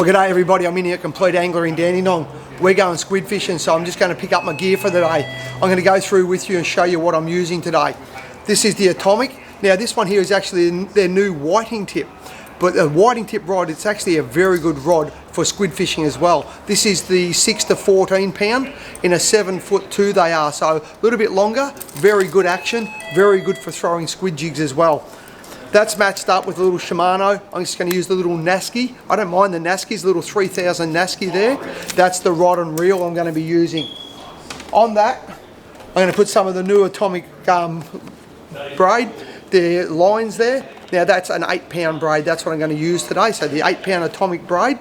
Well, g'day everybody, I'm in here at Complete Angler in Dandenong. We're going squid fishing, so I'm just going to pick up my gear for the day. I'm going to go through with you and show you what I'm using today. This is the Atomic. Now this one here is actually their new whiting tip. But the whiting tip rod, it's actually a very good rod for squid fishing as well. This is the 6 to 14 pound in a 7'2" they are, so a little bit longer, very good action, very good for throwing squid jigs as well. That's matched up with a little Shimano. I'm just going to use the little Nasky. I don't mind the Naskys, little 3000 Nasky there. That's the rod and reel I'm going to be using. On that, I'm going to put some of the new Atomic braid, the lines there. Now that's an 8 pound braid, that's what I'm going to use today, so the 8 pound Atomic braid.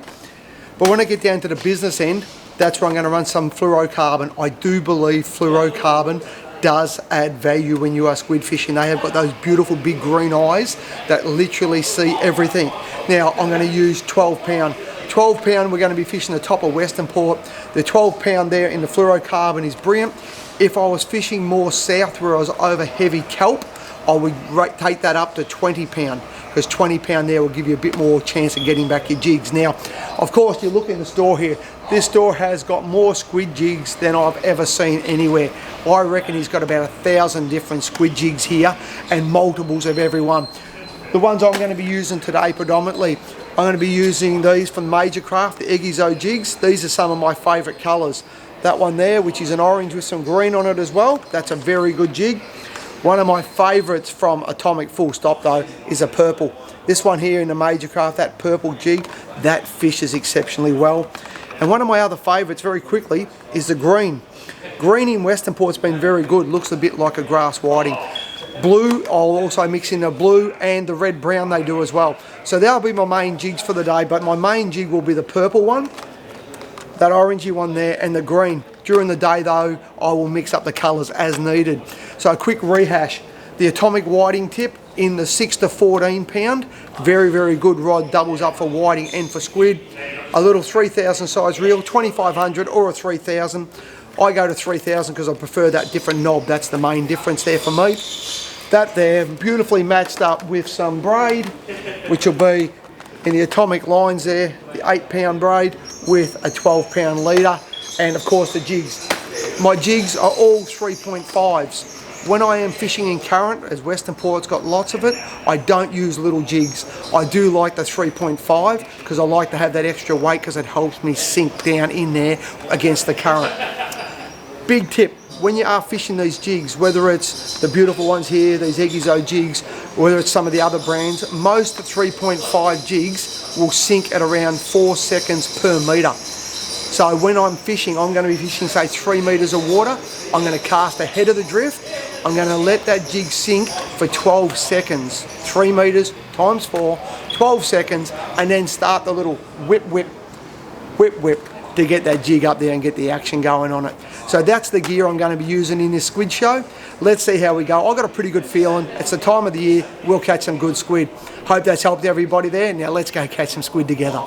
But when I get down to the business end, that's where I'm going to run some fluorocarbon. I do believe fluorocarbon does add value when you are squid fishing. They have got those beautiful big green eyes that literally see everything. Now I'm going to use 12 pound. 12 pound, we're going to be fishing the top of Western Port. The 12 pound there in the fluorocarbon is brilliant. If I was fishing more south where I was over heavy kelp, I would take that up to 20 pound, because 20 pound there will give you a bit more chance of getting back your jigs. Now, of course, you look in the store here, this store has got more squid jigs than I've ever seen anywhere. I reckon he's got about 1,000 different squid jigs here and multiples of every one. The ones I'm going to be using today predominantly, I'm going to be using these from Major Craft, the Eggyzo jigs. These are some of my favourite colours. That one there, which is an orange with some green on it as well, that's a very good jig. One of my favourites from Atomic full stop though is a purple. This one here in the Major Craft, that purple jig, that fishes exceptionally well. And one of my other favourites, very quickly, is the green. Green in Western Port's been very good, looks a bit like a grass whiting. Blue, I'll also mix in the blue and the red brown they do as well. So that'll be my main jigs for the day, but my main jig will be the purple one, that orangey one there, and the green. During the day though, I will mix up the colours as needed. So a quick rehash. The Atomic whiting tip in the 6 to 14 pound. Very, very good rod, doubles up for whiting and for squid. A little 3000 size reel, 2500 or a 3000. I go to 3000 because I prefer that different knob. That's the main difference there for me. That there, beautifully matched up with some braid, which will be in the Atomic lines there, the 8 pound braid with a 12 pound leader. And of course the jigs. My jigs are all 3.5s. When I am fishing in current, as Western Port's got lots of it, I don't use little jigs. I do like the 3.5 because I like to have that extra weight because it helps me sink down in there against the current. Big tip, when you are fishing these jigs, whether it's the beautiful ones here, these Eggyzo jigs, whether it's some of the other brands, most 3.5 jigs will sink at around 4 seconds per metre. So when I'm fishing, I'm going to be fishing say 3 metres of water. I'm going to cast ahead of the drift. I'm going to let that jig sink for 12 seconds. 3 metres times 4, 12 seconds, and then start the little whip, whip, whip, whip to get that jig up there and get the action going on it. So that's the gear I'm going to be using in this squid show. Let's see how we go. I've got a pretty good feeling. It's the time of the year. We'll catch some good squid. Hope that's helped everybody there. Now let's go catch some squid together.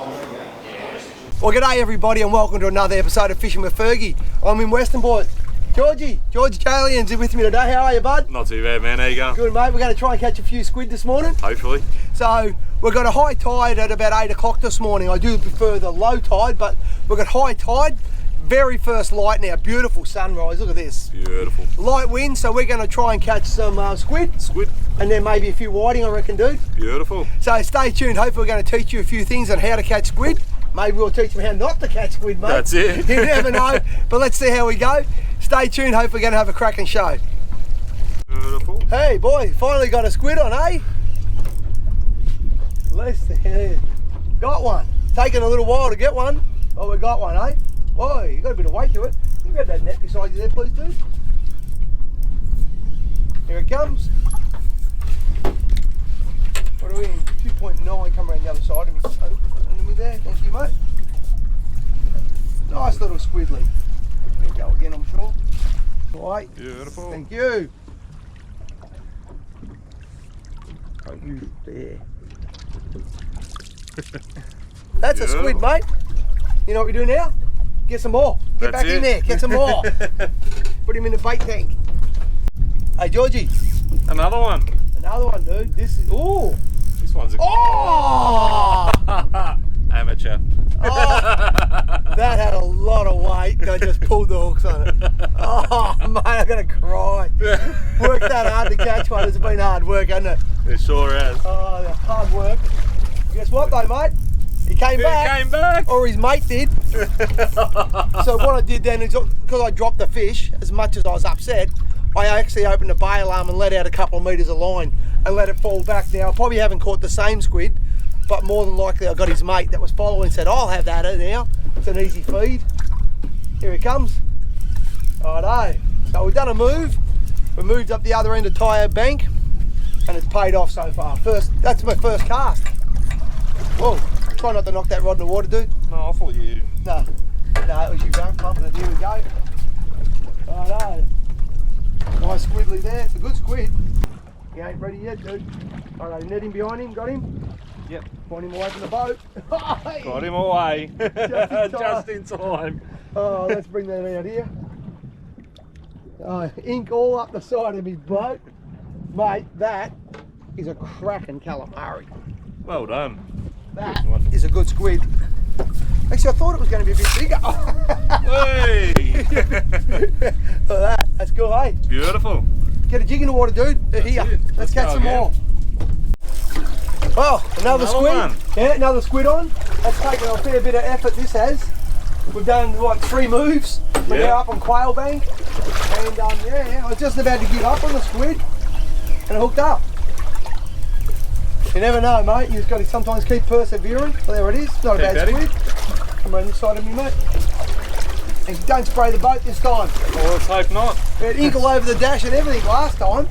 Well, g'day everybody and welcome to another episode of Fishing with Fergy. I'm in Western Port. George Jalian's with me today. How are you, bud? Not too bad, man. How you going? Good, mate. We're going to try and catch a few squid this morning. Hopefully. So, we've got a high tide at about 8 o'clock this morning. I do prefer the low tide, but we've got high tide. Very first light now. Beautiful sunrise. Look at this. Beautiful. Light wind, so we're going to try and catch some squid. And then maybe a few whiting, I reckon, dude. Beautiful. So, stay tuned. Hopefully, we're going to teach you a few things on how to catch squid. Maybe we'll teach them how not to catch squid, mate. That's it. You never know. But let's see how we go. Stay tuned. Hopefully we're going to have a cracking show. Beautiful. Hey, boy. Finally got a squid on, eh? Got one. Taking a little while to get one. Oh, we got one, eh? Whoa, you got a bit of weight to it. Can you grab that net beside you there, please, dude? Here it comes. What are we in? 2.9. Come around the other side of me. Under me there. Thank you, mate. Nice little squidly. There we go again, I'm sure. Right. Beautiful. Thank you. Don't use there. That's Beautiful. A squid, mate. You know what we do now? Get some more. Get That's back in there. Get some more. Put him in the bait tank. Hey, Georgie. Another one. Another one, dude. This is. Ooh. This one's a. Oh! Amateur. That had a lot of weight. I just pulled the hooks on it. Oh, mate, I'm going to cry. Worked that hard to catch one. It's been hard work, hasn't it? It sure has. Oh, hard work. Guess what, though, mate? He came back. Or his mate did. So what I did then is, because I dropped the fish, as much as I was upset, I actually opened the bail arm and let out a couple of metres of line and let it fall back. Now, I probably haven't caught the same squid, but more than likely I got his mate that was following and said, I'll have that now. It's an easy feed. Here he comes. Righto. So we've done a move. We moved up the other end of Tyre Bank and it's paid off so far. That's my first cast. Whoa, try not to knock that rod in the water, dude. No, I thought you... No, it was you going, pumping it. Here we go. Righto. Nice squiddly there. It's a good squid. He ain't ready yet, dude. Alright, net him behind him. Got him? Yep. Point him away from the boat. Got him away. Just in time. Oh, let's bring that out here. Ink all up the side of his boat. Mate, that is a cracking calamari. Well done. That is a good squid. Actually, I thought it was going to be a bit bigger. Hey! Look at that. That's good, eh? Beautiful. Get a jig in the water, dude. Here. Let's catch some more. Oh, another squid. One. Yeah, another squid on. That's taken a fair bit of effort, this has. We've done, what, 3 moves? We're now up on Quail Bank. And yeah, I was just about to give up on the squid. And it hooked up. You never know, mate. You just got to sometimes keep persevering. Well, there it is. Not a bad squid. Come around this side of me, mate. And don't spray the boat this time. Well, let's hope not. We had ink all over the dash and everything last time.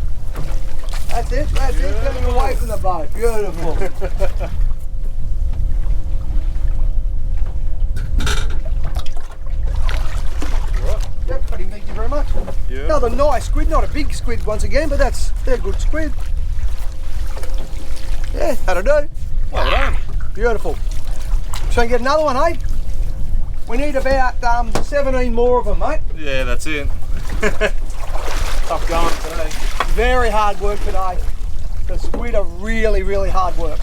That's it. Getting away from the boat. Beautiful. Yep, buddy, thank you very much. Yeah. Another nice squid, not a big squid once again, but they're good squid. Yeah, that'll do. Well done. Beautiful. Shall we get another one, eh? We need about 17 more of them, mate. Yeah, that's it. Tough going today. Very hard work today. The squid are really, really hard work.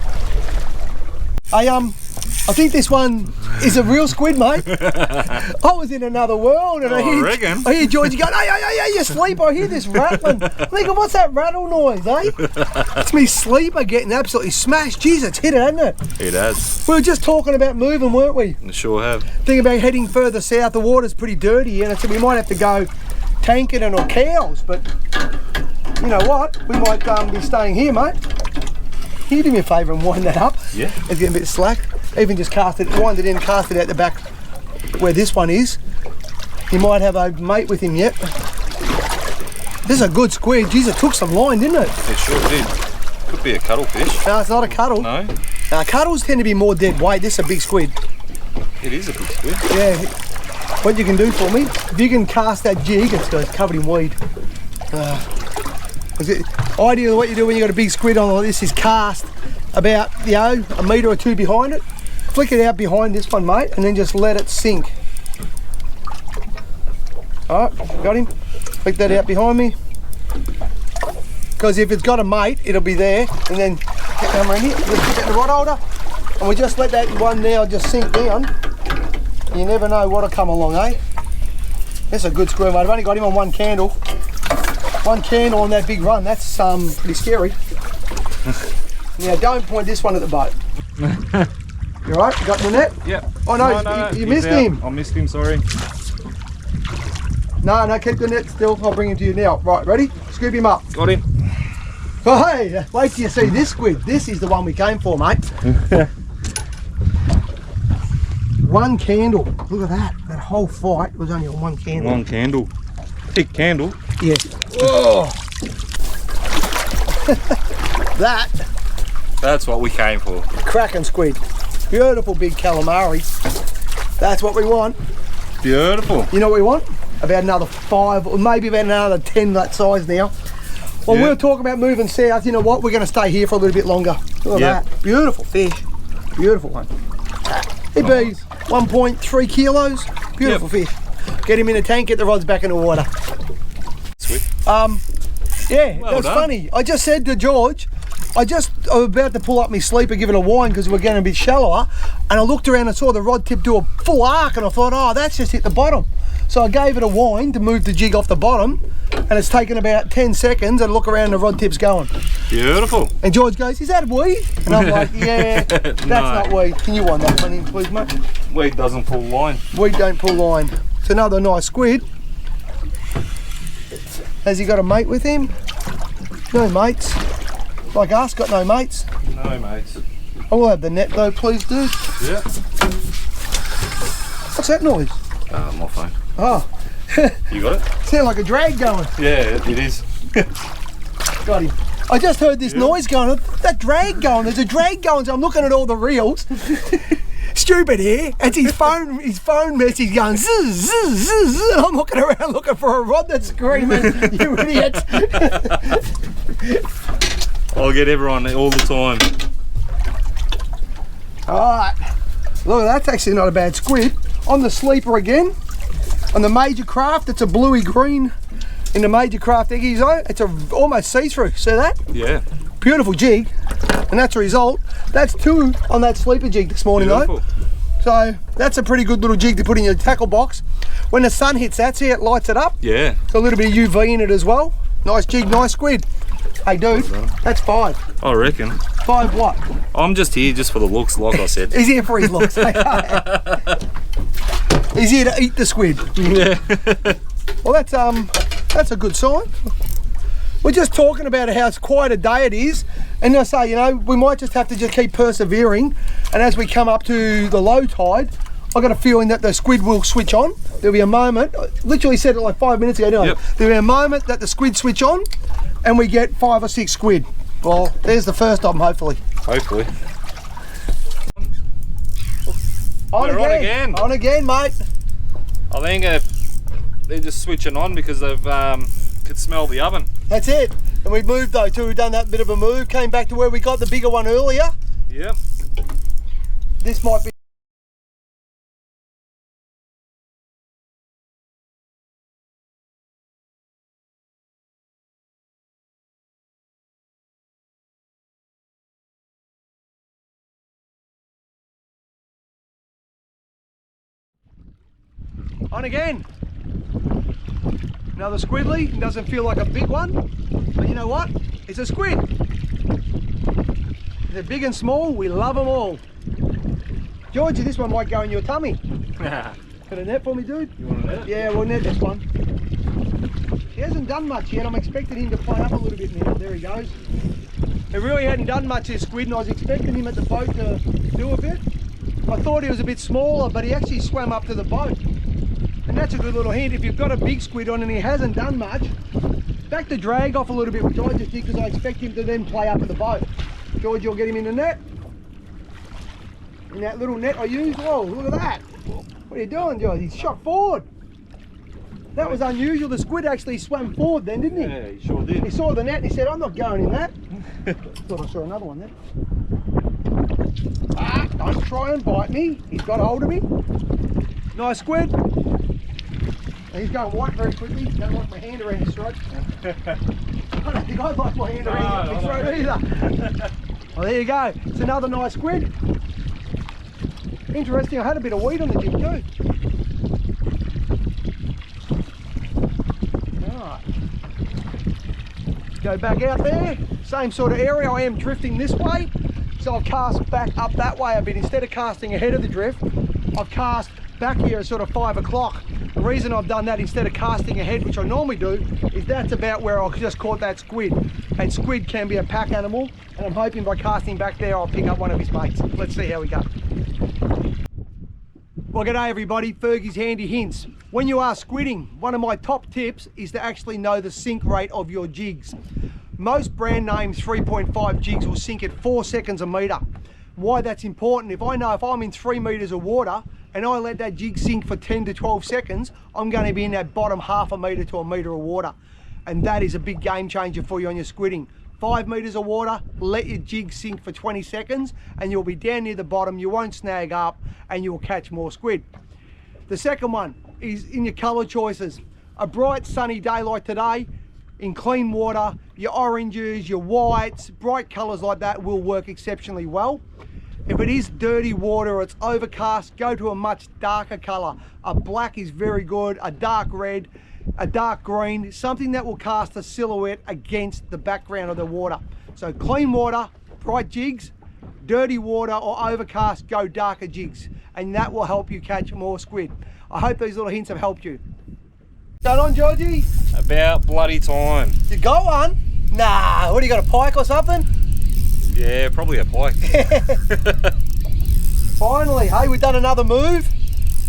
I think this one is a real squid, mate. I was in another world and I hear George going, hey, you sleep. I hear this rattling. I'm thinking, what's that rattle noise, eh? It's me sleeper getting absolutely smashed. Jeez, it's hit it, hasn't it? It has. We were just talking about moving, weren't we? We sure have. Thinking about heading further south. The water's pretty dirty and I said we might have to go Tankerton or Cowes, but you know what? We might be staying here, mate. Can you do me a favour and wind that up? Yeah. It's getting a bit slack. Even just wind it in, cast it out the back where this one is. He might have a mate with him yet. This is a good squid. Jeez, it took some line, didn't it? It sure did. Could be a cuttlefish. No, it's not a cuttle. No. Cuttles tend to be more dead weight. This is a big squid. It is a big squid. Yeah. What you can do for me, if you can cast that jig, it's covered in weed. Ideally what you do when you got a big squid on like this is cast about, a metre or 2 behind it. Flick it out behind this one, mate, and then just let it sink. Alright, got him. Flick that out behind me. Because if it's got a mate, it'll be there. And then come around here, just put that in the rod holder. And we just let that one now just sink down. You never know what'll come along, eh? That's a good squid, mate. I've only got him on 1 candle. 1 candle on that big run. That's pretty scary. Now don't point this one at the boat. You alright? You got in the net? Yep. Oh no, you missed him. I missed him, sorry. No, keep the net still. I'll bring him to you now. Right, ready? Scoop him up. Got him. Oh hey, wait till you see this squid. This is the one we came for, mate. 1 candle. Look at that. That whole fight was only on 1 candle. 1 candle. Big candle. Yeah. Oh. That's what we came for. Cracking squid. Beautiful big calamari. That's what we want. Beautiful. You know what we want? About another 5 or maybe about another 10 that size now. Well, we were talking about moving south. You know what? We're going to stay here for a little bit longer. Look at that. Beautiful fish. Beautiful one. It be 1.3 kilos. Beautiful fish. Get him in a tank, get the rods back in the water. Sweet. Yeah, well, that was funny. I just said to George, I was about to pull up my sleeper, give it a wind because we're getting a bit shallower. and I looked around and saw the rod tip do a full arc, and I thought, oh, that's just hit the bottom. So I gave it a wind to move the jig off the bottom, and it's taken about 10 seconds, and I look around and the rod tip's going. Beautiful. And George goes, is that weed? And I'm like, yeah, that's not weed. Can you wind that one in, please, mate? Weed doesn't pull line. Weed don't pull line. It's another nice squid. Has he got a mate with him? No mates. Like us, got no mates. No, mates. I will have the net though, please, dude. Yeah. What's that noise? My phone. Oh. You got it? Sound like a drag going. Yeah, it is. Got him. I just heard this noise going, that drag going, there's a drag going, so I'm looking at all the reels. Stupid here, it's his phone message going zzz, zzz, zzz, zzz, and I'm looking around looking for a rod that's screaming, you idiots. I'll get everyone all the time. Alright, look, that's actually not a bad squid. On the sleeper again, on the major craft, it's a bluey green in the major craft eggies though. It's almost see-through, see that? Yeah. Beautiful jig, and that's a result. That's 2 on that sleeper jig this morning. Beautiful. Though. So that's a pretty good little jig to put in your tackle box. When the sun hits that, see it lights it up? Yeah. It's a little bit of UV in it as well. Nice jig, nice squid. Hey dude, that's 5. I reckon. 5 what? I'm just here just for the looks, like I said. He's here for his looks. He's here to eat the squid. Yeah. Well, that's a good sign. We're just talking about how quiet a day it is, and I say, you know, we might just have to just keep persevering, and as we come up to the low tide, I've got a feeling that the squid will switch on. There'll be a moment, I literally said it like 5 minutes ago, didn't I? There'll be a moment that the squid switch on, and we get 5 or 6 squid. Well, there's the first of them, hopefully. Hopefully. On again. On again, mate. I think they're just switching on because they've could smell the oven. That's it. And we've moved though too. We've done that bit of a move. Came back to where we got the bigger one earlier. Yep. This might be. On again. Another squidly. Doesn't feel like a big one, but you know what? It's a squid. They're big and small. We love them all. Georgie, this one might go in your tummy. Got a net for me, dude? You want a net? Yeah, we'll net this one. He hasn't done much yet. I'm expecting him to play up a little bit now. There he goes. He really hadn't done much, this squid, and I was expecting him at the boat to do a bit. I thought he was a bit smaller, but he actually swam up to the boat. And that's a good little hint. If you've got a big squid on and he hasn't done much, back the drag off a little bit, which I just did because I expect him to then play up at the boat. George, you'll get him in the net. In that little net I used. Whoa, look at that. What are you doing, George? He's shot forward. That was unusual. The squid actually swam forward then, didn't he? Yeah, he sure did. He saw the net and he said, I'm not going in that. Thought I saw another one then. Ah, don't try and bite me. He's got hold of me. Nice squid. He's going white very quickly. Don't like my hand around his throat. I don't think I'd like my hand around his throat either. Well, there you go. It's another nice squid. Interesting, I had a bit of weed on the jig too. Alright. Go back out there. Same sort of area. I am drifting this way. So I'll cast back up that way a bit. Instead of casting ahead of the drift, I've cast back here at sort of 5 o'clock. The reason I've done that instead of casting ahead, which I normally do, is that's about where I just caught that squid. And squid can be a pack animal, and I'm hoping by casting back there I'll pick up one of his mates. Let's see how we go. Well, g'day everybody, Fergy's Handy Hints. When you are squidding, one of my top tips is to actually know the sink rate of your jigs. Most brand names 3.5 jigs will sink at 4 seconds a metre. Why that's important, if I know if I'm in 3 metres of water and I let that jig sink for 10 to 12 seconds, I'm going to be in that bottom half a metre to a metre of water. And that is a big game changer for you on your squidding. 5 metres of water, let your jig sink for 20 seconds and you'll be down near the bottom, you won't snag up and you'll catch more squid. The second one is in your colour choices. A bright sunny day like today, in clean water, your oranges, your whites, bright colours like that will work exceptionally well. If it is dirty water or it's overcast, go to a much darker colour. A black is very good, a dark red, a dark green, something that will cast a silhouette against the background of the water. So clean water, bright jigs, dirty water or overcast, go darker jigs, and that will help you catch more squid. I hope these little hints have helped you. Going on, Georgie? About bloody time. You got one? Nah, what do you got, a pike or something? Yeah, probably a pike. Finally, hey, we've done another move.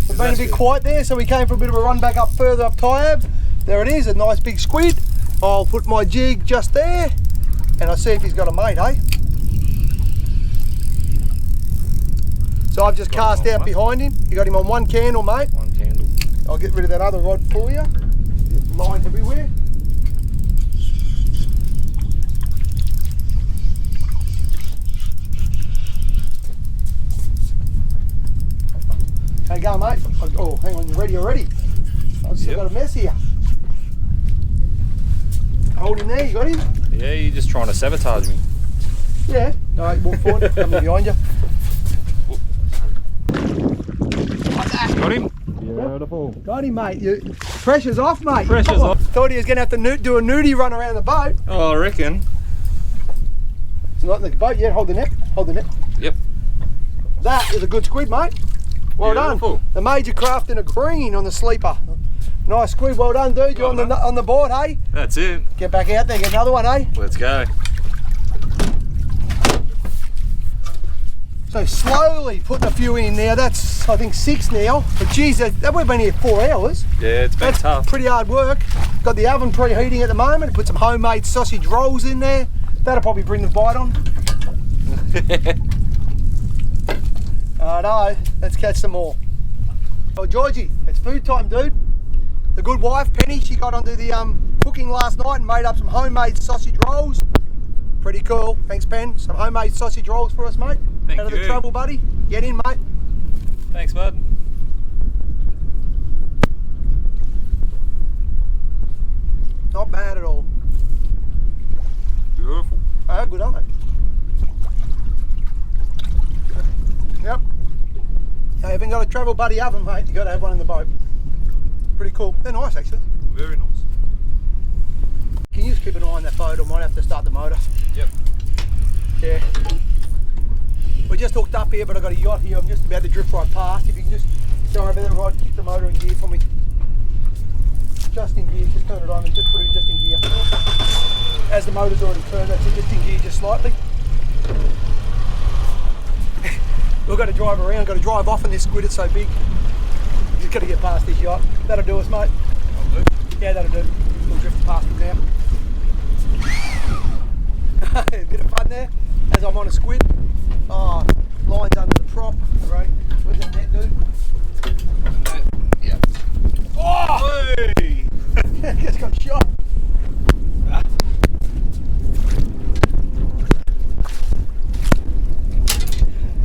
We've been a bit quiet there, so we came for a bit of a run back up further up Tyab. There it is, a nice big squid. I'll put my jig just there, and I'll see if he's got a mate, hey? So I've just cast out behind him. You got him on one candle, mate. One candle. I'll get rid of that other rod for you. Lines everywhere. How you going, mate? Oh, hang on, you ready already? I've still got a mess here. Hold him there, you got him? Yeah, you're just trying to sabotage me. Yeah. All right, walk forward, coming behind you. Like that. Got him? Beautiful. Got him, mate. Pressure's off, mate. Pressure's off. Thought he was going to have to do a nudie run around the boat. Oh, I reckon. It's not in the boat yet. Hold the net. Hold the net. Yep. That is a good squid, mate. Well Beautiful. Done. The major craft in a green on the sleeper. Nice squid. Well done, dude. You're on the board, hey? That's it. Get back out there. Get another one, hey? Let's go. So slowly putting a few in now. That's, I think, 6 now. But geez, we've been here 4 hours. Yeah, it's been tough. Pretty hard work. Got the oven preheating at the moment. Put some homemade sausage rolls in there. That'll probably bring the bite on. I know. Let's catch some more. Well, Georgie, it's food time, dude. The good wife, Penny, she got onto the cooking last night and made up some homemade sausage rolls. Pretty cool. Thanks, Pen. Some homemade sausage rolls for us, mate. Thank Out of you. the trouble, buddy. Get in, mate. Thanks, bud. Not bad at all. Beautiful. Oh, good, aren't they? Yep. You haven't got a travel buddy oven, mate. You got to have one in the boat. Pretty cool. They're nice, actually. Very nice. Can you just keep an eye on that boat? I might have to start the motor. Yep. Yeah. We're just hooked up here, but I've got a yacht here. I'm just about to drift right past. If you can just go over there, right, kick the motor in gear for me. Just in gear, just turn it on and just put it just in gear. As the motor's already turned, that's it, just in gear just slightly. We've got to drive around, got to drive off in this squid, it's so big. Just got to get past this yacht. That'll do us, mate. That'll do. Yeah, that'll do. We'll drift past it now. A bit of fun there, as I'm on a squid. Oh, lines under the prop. Right. Where's that net, dude? Yeah. Oh! Hey! Just got shot.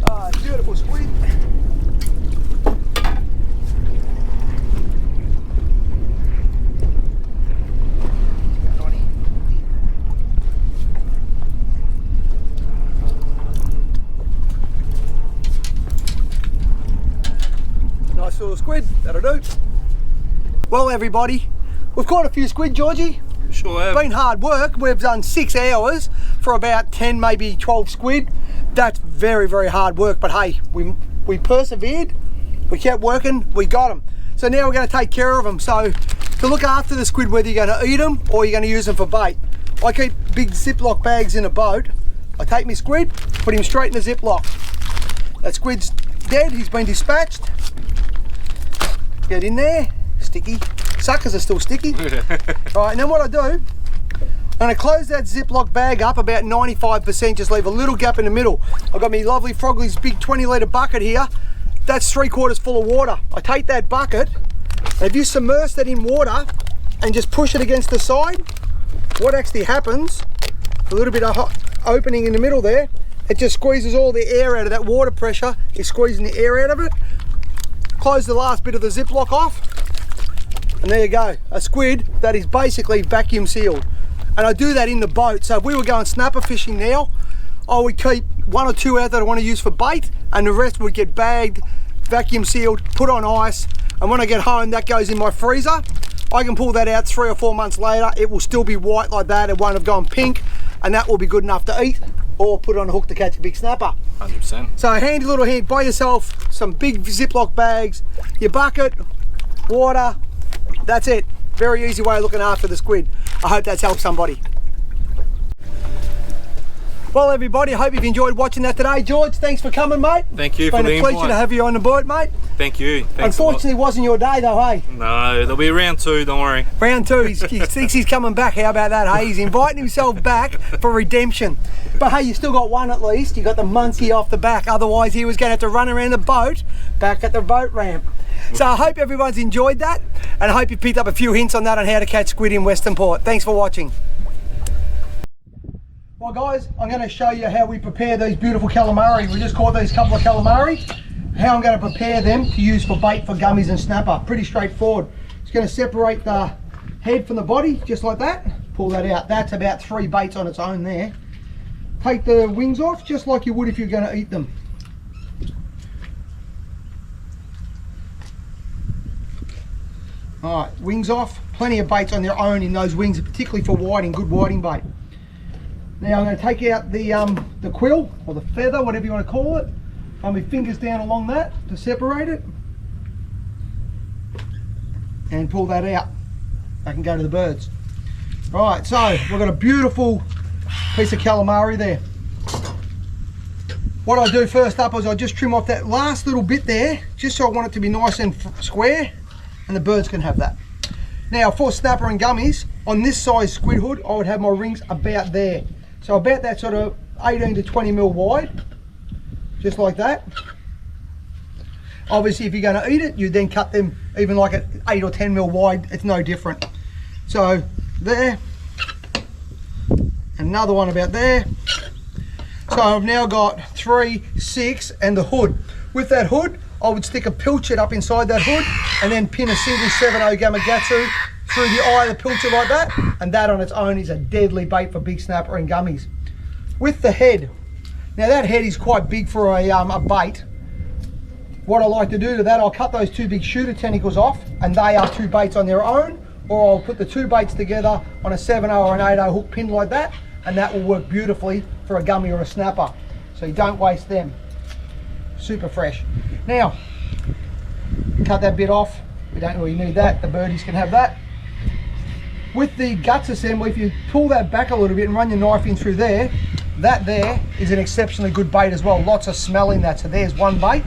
Ah, beautiful squid. Nice little squid, that'll do. Well, everybody, we've caught a few squid, Georgie. Sure have. Been hard work. We've done 6 hours for about 10, maybe 12 squid. That's very, very hard work, but hey, we persevered, we kept working, we got them. So now we're going to take care of them. So to look after the squid, whether you're going to eat them or you're going to use them for bait. I keep big Ziploc bags in a boat. I take my squid, put him straight in the Ziploc. That squid's dead, he's been dispatched. Get in there, sticky. Suckers are still sticky. Right, and then what I do, I'm going to close that Ziploc bag up about 95%, just leave a little gap in the middle. I've got my lovely Frogley's big 20-litre bucket here. That's 3/4 full of water. I take that bucket, and if you submerge that in water and just push it against the side, what actually happens, a little bit of hot opening in the middle there, it just squeezes all the air out of that water pressure. It's squeezing the air out of it. Close the last bit of the Ziploc off, and there you go, a squid that is basically vacuum sealed. And I do that in the boat. So if we were going snapper fishing now, I would keep 1 or 2 out that I want to use for bait, and the rest would get bagged, vacuum sealed, put on ice, and when I get home that goes in my freezer. I can pull that out 3 or 4 months later, it will still be white like that, it won't have gone pink, and that will be good enough to eat or put on a hook to catch a big snapper. 100%. So handy little hand, buy yourself some big Ziploc bags, your bucket, water, that's it. Very easy way of looking after the squid. I hope that's helped somebody. Well everybody, I hope you've enjoyed watching that today. George, thanks for coming, mate. Thank you for the invite. Been a pleasure to have you on the boat, mate. Thank you. Thanks. Unfortunately, it wasn't your day though, hey? No, there'll be round 2, don't worry. Round 2, he thinks he's coming back. How about that, hey? He's inviting himself back for redemption. But hey, you still got one at least. You got the monkey off the back. Otherwise, he was going to have to run around the boat back at the boat ramp. So I hope everyone's enjoyed that, and I hope you picked up a few hints on that on how to catch squid in Western Port. Thanks for watching. Well guys, I'm going to show you how we prepare these beautiful calamari. We just caught these couple of calamari. How I'm going to prepare them to use for bait for gummies and snapper. Pretty straightforward. Just going to separate the head from the body, just like that. Pull that out. That's about 3 baits on its own there. Take the wings off, just like you would if you're going to eat them. Alright, wings off. Plenty of baits on their own in those wings, particularly for whiting, good whiting bait. Now I'm going to take out the quill, or the feather, whatever you want to call it. Run my fingers down along that to separate it. And pull that out. I can go to the birds. Right, so we've got a beautiful piece of calamari there. What I do first up is I just trim off that last little bit there, just so I want it to be nice and square, and the birds can have that. Now for snapper and gummies, on this size squid hood, I would have my rings about there. So about that sort of 18 to 20 mil wide, just like that. Obviously if you're going to eat it, you then cut them even like at 8 or 10 mil wide, it's no different. So there, another one about there. So I've now got 3, 6 and the hood. With that hood, I would stick a pilchard up inside that hood and then pin a single 7/0 Gamakatsu through the eye of the pilchard like that, and that on its own is a deadly bait for big snapper and gummies. With the head, now that head is quite big for a bait. What I like to do to that, I'll cut those 2 big shooter tentacles off, and they are 2 baits on their own, or I'll put the 2 baits together on a 7/0 or an 8/0 hook pin like that, and that will work beautifully for a gummy or a snapper. So you don't waste them. Super fresh. Now, cut that bit off. We don't really need that. The birdies can have that. With the guts assembly, if you pull that back a little bit and run your knife in through there, that there is an exceptionally good bait as well. Lots of smell in that. So there's one bait.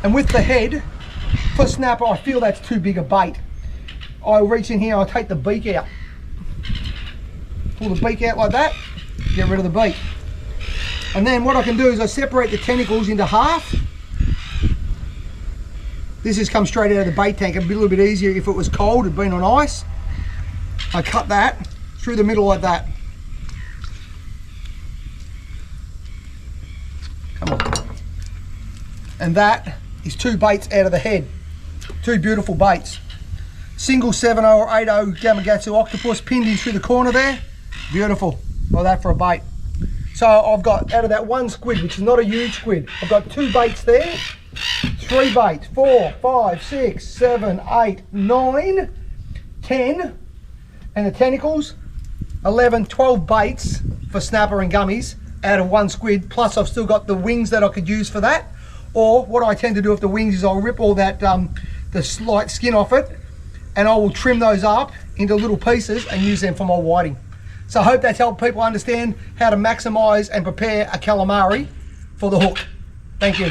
And with the head, for snapper, I feel that's too big a bait. I'll reach in here, I'll take the beak out. Pull the beak out like that, get rid of the beak. And then what I can do is I separate the tentacles into half. This has come straight out of the bait tank. It'd be a little bit easier if it was cold, it'd been on ice. I cut that through the middle like that. Come on. And that is 2 baits out of the head. 2 beautiful baits. Single 7/0 or 8/0 Gamakatsu octopus pinned in through the corner there. Beautiful. Well, that for a bait. So I've got, out of that 1 squid, which is not a huge squid, I've got 2 baits there, 3 baits, 4, 5, 6, 7, 8, 9, 10, and the tentacles, 11, 12 baits for snapper and gummies out of 1 squid, plus I've still got the wings that I could use for that. Or what I tend to do with the wings is I'll rip all that, the slight skin off it, and I will trim those up into little pieces and use them for my whiting. So I hope that's helped people understand how to maximise and prepare a calamari for the hook. Thank you.